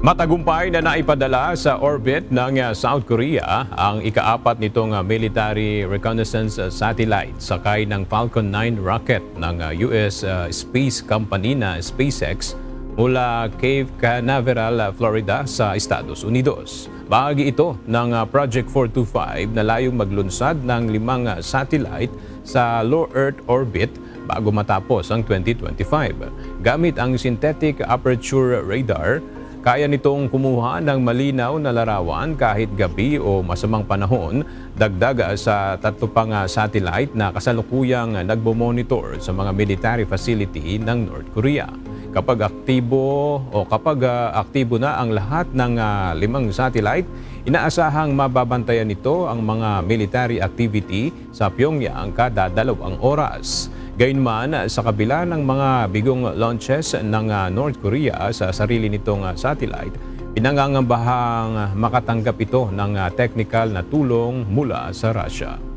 Matagumpay na naipadala sa orbit ng South Korea ang ika-4 nitong military reconnaissance satellite sakay ng Falcon 9 rocket ng US space company na SpaceX mula Cape Canaveral, Florida sa Estados Unidos. Bahagi ito ng Project 425 na layong maglunsad ng 5 satellite sa low Earth orbit bago matapos ang 2025. Gamit ang synthetic aperture radar, kaya nitong kumuha ng malinaw na larawan kahit gabi o masamang panahon, dagdag sa 3 pang satellite na kasalukuyang nagbo-monitor sa mga military facility ng North Korea. Kapag aktibo na ang lahat ng 5 satellite, inaasahang mababantayan nito ang mga military activity sa Pyongyang kada 2 oras. Gayunman, sa kabila ng mga bigong launches ng North Korea sa sarili nitong satellite, pinangangambahang makatanggap ito ng technical na tulong mula sa Russia.